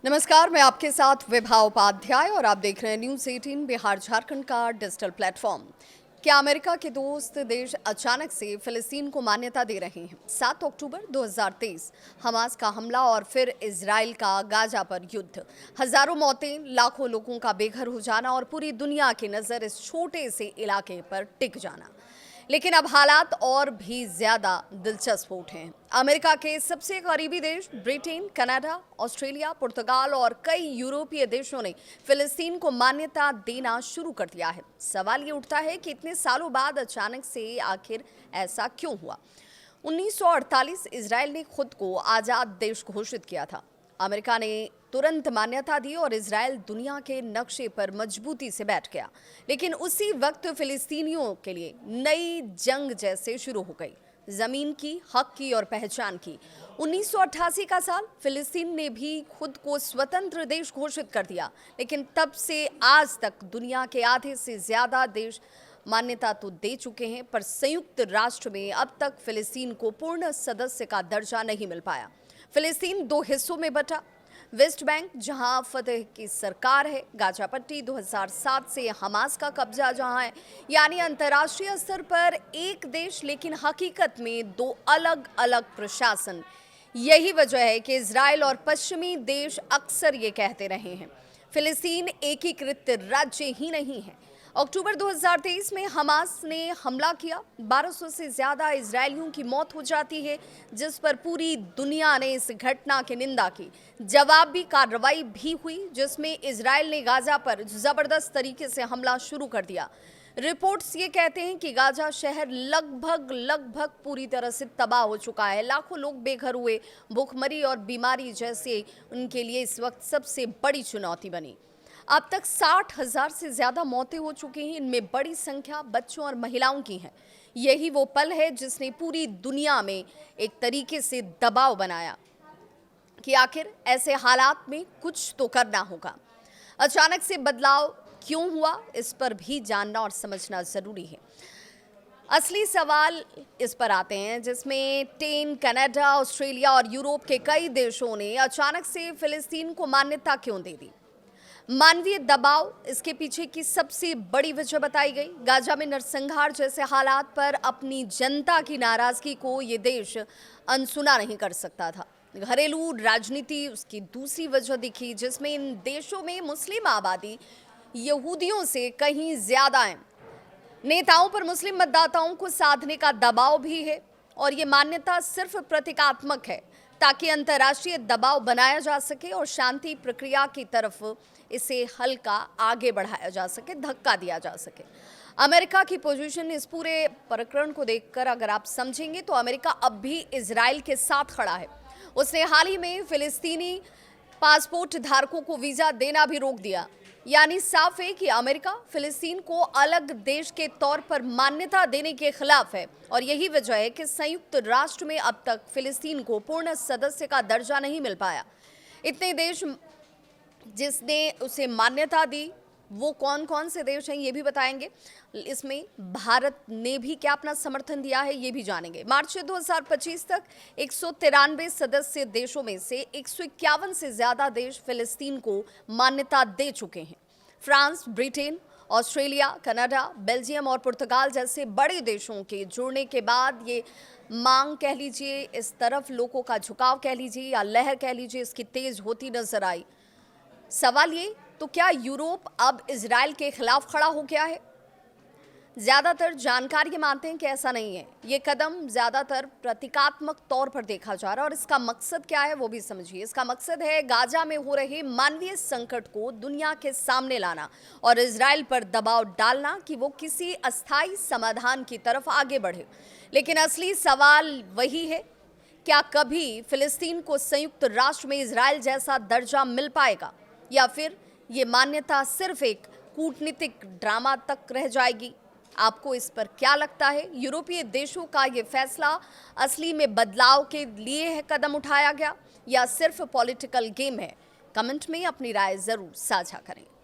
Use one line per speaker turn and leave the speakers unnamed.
नमस्कार, मैं आपके साथ विभा उपाध्याय और आप देख रहे हैं न्यूज़ 18 बिहार झारखंड का डिजिटल प्लेटफॉर्म। क्या अमेरिका के दोस्त देश अचानक से फिलिस्तीन को मान्यता दे रहे हैं? 7 अक्टूबर 2023 हमास का हमला और फिर इजराइल का गाजा पर युद्ध, हजारों मौतें, लाखों लोगों का बेघर हो जाना और पूरी दुनिया की नजर इस छोटे से इलाके पर टिक जाना। लेकिन अब हालात और भी ज्यादा दिलचस्प हो उठे हैं। अमेरिका के सबसे करीबी देश ब्रिटेन, कनाडा, ऑस्ट्रेलिया, पुर्तगाल और कई यूरोपीय देशों ने फिलिस्तीन को मान्यता देना शुरू कर दिया है। सवाल ये उठता है कि इतने सालों बाद अचानक से आखिर ऐसा क्यों हुआ? 1948 इजराइल ने खुद को आजाद देश घोषित किया था। अमेरिका ने तुरंत मान्यता दी और इजराइल दुनिया के नक्शे पर मजबूती से बैठ गया। लेकिन उसी वक्त फिलिस्तीनियों के लिए नई जंग जैसे शुरू हो गई, जमीन की, हक की और पहचान की। 1988 का साल, फिलिस्तीन ने भी खुद को स्वतंत्र देश घोषित कर दिया। लेकिन तब से आज तक दुनिया के आधे से ज्यादा देश मान्यता तो दे चुके हैं, पर संयुक्त राष्ट्र में अब तक फिलिस्तीन को पूर्ण सदस्य का दर्जा नहीं मिल पाया। फिलिस्तीन दो हिस्सों में बटा, वेस्ट बैंक जहां फतह की सरकार है, गाजा पट्टी 2007 से हमास का कब्जा जहां है, यानी अंतर्राष्ट्रीय स्तर पर एक देश लेकिन हकीकत में दो अलग अलग प्रशासन। यही वजह है कि इजराइल और पश्चिमी देश अक्सर ये कहते रहे हैं, फिलिस्तीन एकीकृत राज्य ही नहीं है। अक्टूबर 2023 में हमास ने हमला किया, 1200 से ज्यादा इजरायलियों की मौत हो जाती है, जिस पर पूरी दुनिया ने इस घटना की निंदा की। जवाबी कार्रवाई भी हुई, जिसमें इजरायल ने गाजा पर जबरदस्त तरीके से हमला शुरू कर दिया। रिपोर्ट्स ये कहते हैं कि गाजा शहर लगभग पूरी तरह से तबाह हो चुका है। लाखों लोग बेघर हुए। भूखमरी और बीमारी जैसे उनके लिए इस वक्त सबसे बड़ी चुनौती बनी। अब तक 60,000 से ज्यादा मौतें हो चुकी हैं, इनमें बड़ी संख्या बच्चों और महिलाओं की है। यही वो पल है जिसने पूरी दुनिया में एक तरीके से दबाव बनाया कि आखिर ऐसे हालात में कुछ तो करना होगा। अचानक से बदलाव क्यों हुआ, इस पर भी जानना और समझना जरूरी है। असली सवाल इस पर आते हैं, जिसमें कनाडा, ऑस्ट्रेलिया और यूरोप के कई देशों ने अचानक से फिलिस्तीन को मान्यता क्यों दे दी। मानवीय दबाव इसके पीछे की सबसे बड़ी वजह बताई गई। गाजा में नरसंहार जैसे हालात पर अपनी जनता की नाराजगी को ये देश अनसुना नहीं कर सकता था। घरेलू राजनीति उसकी दूसरी वजह दिखी, जिसमें इन देशों में मुस्लिम आबादी यहूदियों से कहीं ज्यादा है। नेताओं पर मुस्लिम मतदाताओं को साधने का दबाव भी है और ये मान्यता सिर्फ प्रतीकात्मक है, ताकि अंतर्राष्ट्रीय दबाव बनाया जा सके और शांति प्रक्रिया की तरफ इसे हल्का आगे बढ़ाया जा सके, धक्का दिया जा सके। अमेरिका की पोजीशन इस पूरे प्रकरण को देखकर अगर आप समझेंगे तो अमेरिका अब भी इजराइल के साथ खड़ा है। उसने हाल ही में फिलिस्तीनी पासपोर्ट धारकों को वीजा देना भी रोक दिया। यानी साफ है कि अमेरिका फिलिस्तीन को अलग देश के तौर पर मान्यता देने के खिलाफ है और यही वजह है कि संयुक्त राष्ट्र में अब तक फिलिस्तीन को पूर्ण सदस्य का दर्जा नहीं मिल पाया। इतने देश जिसने उसे मान्यता दी, वो कौन कौन से देश हैं ये भी बताएंगे। इसमें भारत ने भी क्या अपना समर्थन दिया है ये भी जानेंगे। मार्च 2025 तक 193 सदस्य देशों में से 151 से ज्यादा देश फिलिस्तीन को मान्यता दे चुके हैं। France, Britain, Australia, Canada, Belgium और पुर्तगाल जैसे बड़े देशों के जुड़ने के बाद ये मांग कह लीजिए, इस तरफ लोगों का झुकाव कह लीजिए या लहर कह लीजिए, इसकी तेज होती नजर आई। सवाल ये, तो क्या यूरोप अब इजराइल के खिलाफ खड़ा हो गया है? ज्यादातर जानकार ये मानते हैं कि ऐसा नहीं है। ये कदम ज्यादातर प्रतीकात्मक तौर पर देखा जा रहा है और इसका मकसद क्या है वो भी समझिए। इसका मकसद है गाजा में हो रहे मानवीय संकट को दुनिया के सामने लाना और इजराइल पर दबाव डालना कि वो किसी अस्थायी समाधान की तरफ आगे बढ़े। लेकिन असली सवाल वही है, क्या कभी फिलिस्तीन को संयुक्त राष्ट्र में इजराइल जैसा दर्जा मिल पाएगा या फिर ये मान्यता सिर्फ एक कूटनीतिक ड्रामा तक रह जाएगी? आपको इस पर क्या लगता है? यूरोपीय देशों का ये फैसला असली में बदलाव के लिए है कदम उठाया गया या सिर्फ पॉलिटिकल गेम है? कमेंट में अपनी राय जरूर साझा करें।